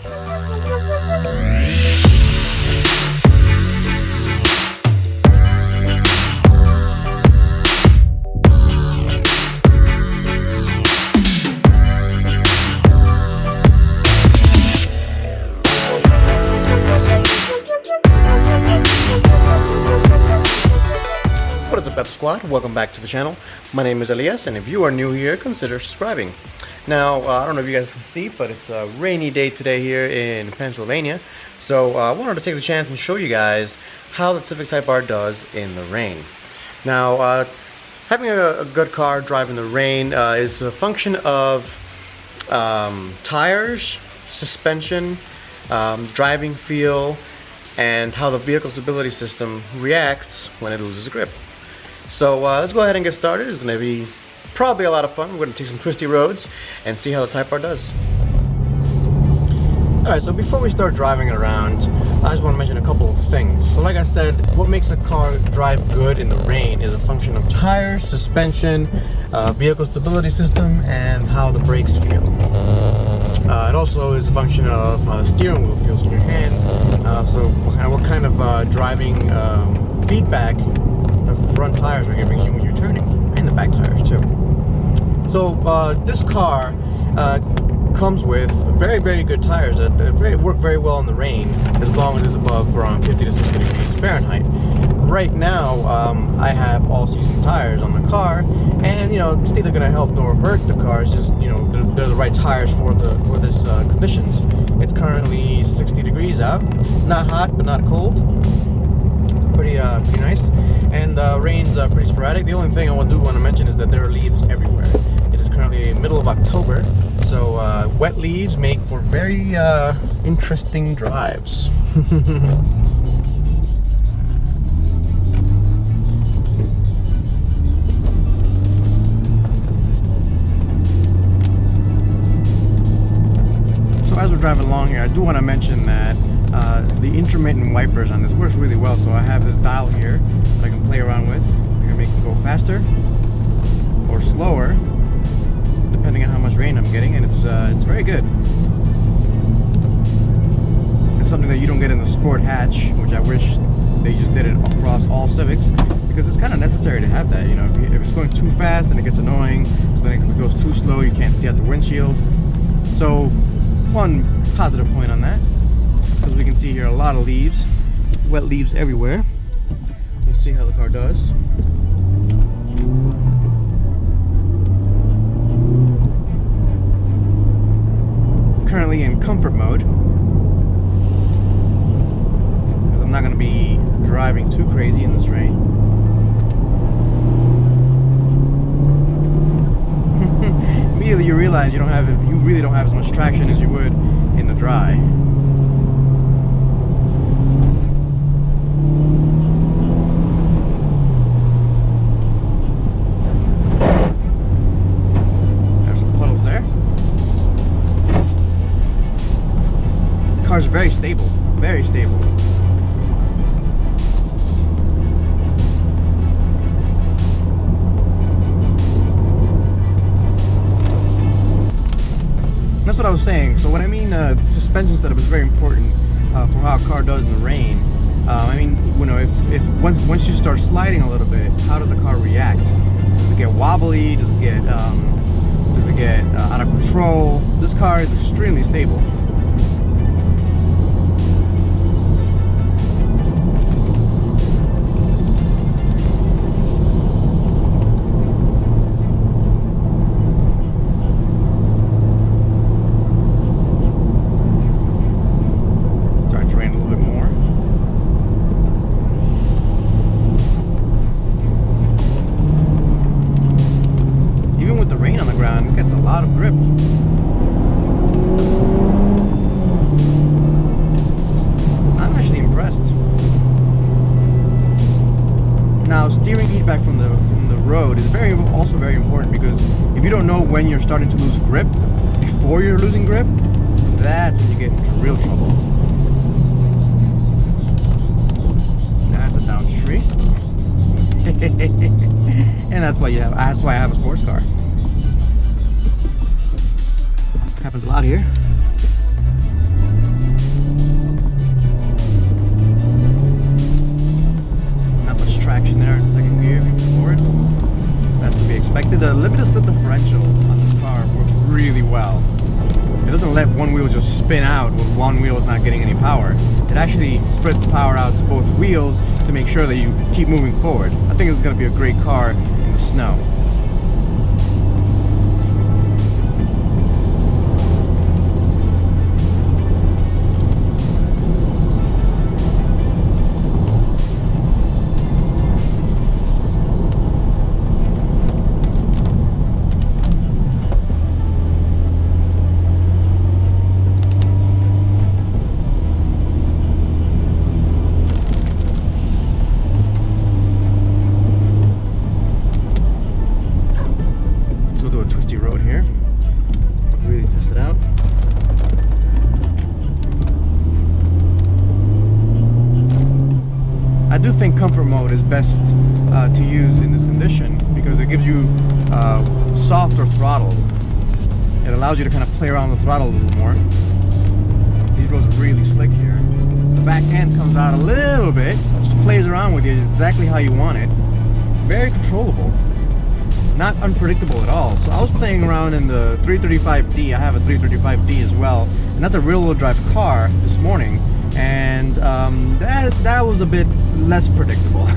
What is up, Squad? Welcome back to the channel. My name is Elias, and if you are new here, consider subscribing. Now, I don't know if you guys can see, but it's a rainy day today here in Pennsylvania. So I wanted to take the chance and show you guys how the Civic Type R does in the rain. Now, having a good car drive in the rain is a function of tires, suspension, driving feel, and how the vehicle stability system reacts when it loses grip. So let's go ahead and get started. It's going to be probably a lot of fun. We're going to take some twisty roads and see how the Type R does. Alright, so before we start driving it around, I just want to mention a couple of things. So like I said, what makes a car drive good in the rain is a function of tires, suspension, vehicle stability system, and how the brakes feel. It also is a function of how the steering wheel feels in your hand. So what kind of driving feedback the front tires are giving you when you're turning, and the back tires too. So this car comes with very, very good tires that work very well in the rain, as long as it's above around 50 to 60 degrees Fahrenheit. Right now, I have all-season tires on the car, and it's neither going to help nor hurt the car. It's just they're the right tires for this conditions. It's currently 60 degrees out, not hot but not cold. Pretty nice, and rain's pretty sporadic. The only thing I want to mention is that there are leaves everywhere. It is currently middle of October, so wet leaves make for very interesting drives. As we're driving along here, I do want to mention that the intermittent wipers on this works really well. So I have this dial here that I can play around with. I can make it go faster or slower, depending on how much rain I'm getting, and it's very good. It's something that you don't get in the Sport hatch, which I wish they just did it across all Civics, because it's kind of necessary to have that. If it's going too fast, then it gets annoying. So then if it goes too slow, you can't see out the windshield. So one positive point on that, because we can see here a lot of leaves, wet leaves everywhere. We'll see how the car does. Currently in comfort mode, because I'm not going to be driving too crazy in this rain. Immediately you realize you really don't have as much traction as you would in the dry. There's some puddles there. The car's very stable, very stable. That's what I was saying. So when I mean suspension setup is very important for how a car does in the rain. I mean, if once you start sliding a little bit, how does the car react? Does it get wobbly? Does it get out of control? This car is extremely stable. Gets a lot of grip. I'm actually impressed. Now, steering feedback from the road is also very important, because if you don't know when you're starting to lose grip before you're losing grip, that's when you get into real trouble. That's a down tree. And that's why I have a sports car. Happens a lot here. expected. The limited slip differential on this car works really well. It doesn't let one wheel just spin out when one wheel is not getting any power. It actually spreads power out to both wheels to make sure that you keep moving forward. I think it's going to be a great car in the snow. Road here, really test it out. I do think comfort mode is best to use in this condition because it gives you softer throttle. It allows you to kind of play around the throttle a little more. These roads are really slick here. The back end comes out a little bit, just plays around with you exactly how you want it. Very controllable. Not unpredictable at all. So I was playing around in the 335D. I have a 335D as well, and that's a rear-wheel drive car this morning, and that was a bit less predictable.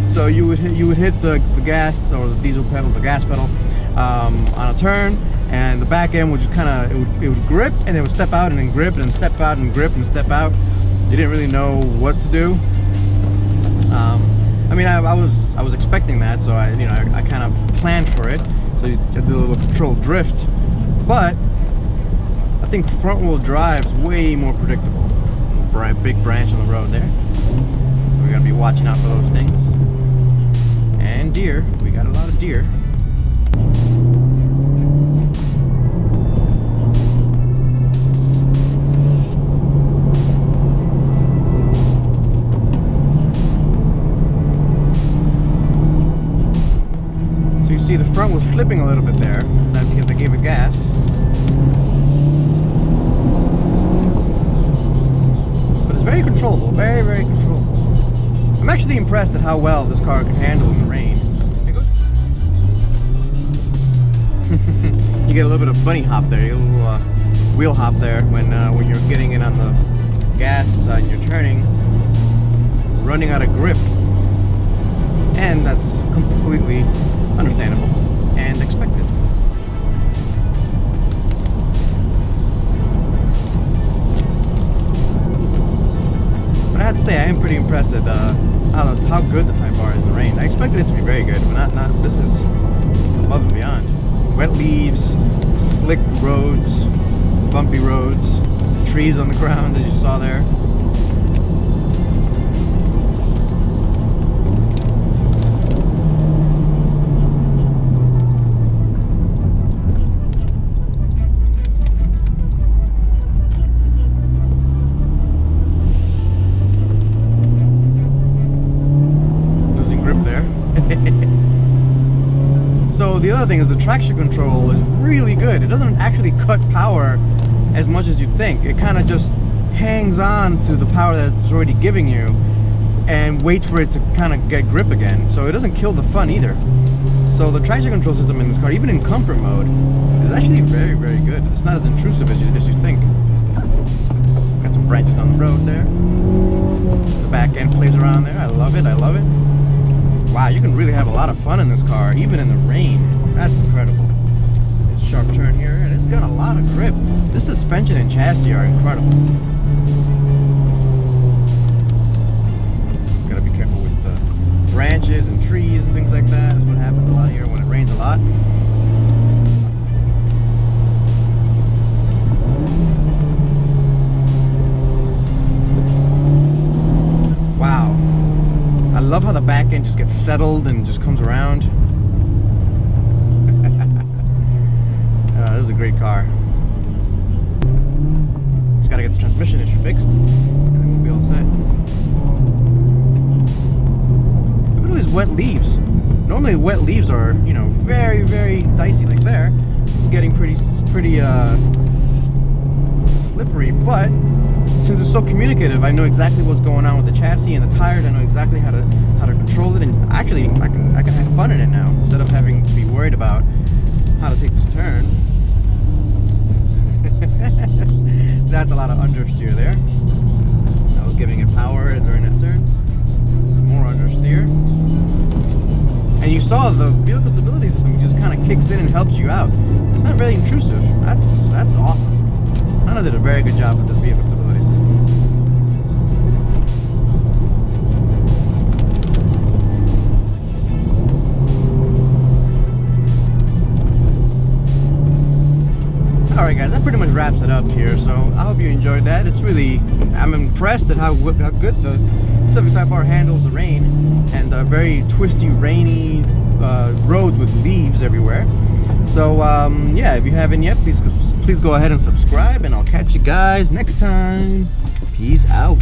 So you would hit the gas or the diesel pedal, the gas pedal on a turn, and the back end would just kind of it would grip, and it would step out and then grip and step out and grip and step out. You didn't really know what to do. I mean, I was expecting that, so I kind of planned for it. So you did a little controlled drift, but I think front-wheel drive is way more predictable. Big branch on the road there. We're gonna be watching out for those things. And deer. We got a lot of deer. See, the front was slipping a little bit there. That's because I gave it gas. But it's very controllable, very, very controllable. I'm actually impressed at how well this car can handle in the rain. You get a little bit of bunny hop there, you get a little wheel hop there when you're getting in on the gas and you're turning, running out of grip. And that's completely understandable and expected. But I have to say, I am pretty impressed at how good the Type R is in the rain. I expected it to be very good, but not. This is above and beyond. Wet leaves, slick roads, bumpy roads, trees on the ground as you saw there. So the other thing is the traction control is really good. It doesn't actually cut power as much as you'd think. It kind of just hangs on to the power that it's already giving you and waits for it to kind of get grip again. So it doesn't kill the fun either. So the traction control system in this car, even in comfort mode, is actually very, very good. It's not as intrusive as you think. Got some branches on the road there. The back end plays around there. I love it. I love it. Wow, you can really have a lot of fun in this car, even in the rain. That's incredible. It's a sharp turn here, and it's got a lot of grip. This suspension and chassis are incredible. Gotta be careful with the branches and trees and things like that. That's what happens a lot here when it rains a lot. Wow. I love how the back end just gets settled and just comes around. This is a great car. Just gotta get the transmission issue fixed, and then we'll be all set. Look at all these wet leaves. Normally wet leaves are, you know, very, very dicey like there. It's getting pretty slippery, but since it's so communicative, I know exactly what's going on with the chassis and the tires. I know exactly how to control it, and actually I can have fun in it now instead of having worried about how to take this turn. That's a lot of understeer there. I was giving it power during that turn. More understeer. And you saw the vehicle stability system just kind of kicks in and helps you out. It's not very intrusive. That's awesome. Honda did a very good job with this vehicle stability system. Alright guys, that pretty much wraps it up here, so I hope you enjoyed that. It's really, I'm impressed at how good the Civic Type R handles the rain and very twisty, rainy roads with leaves everywhere. So yeah, if you haven't yet, please go ahead and subscribe, and I'll catch you guys next time. Peace out.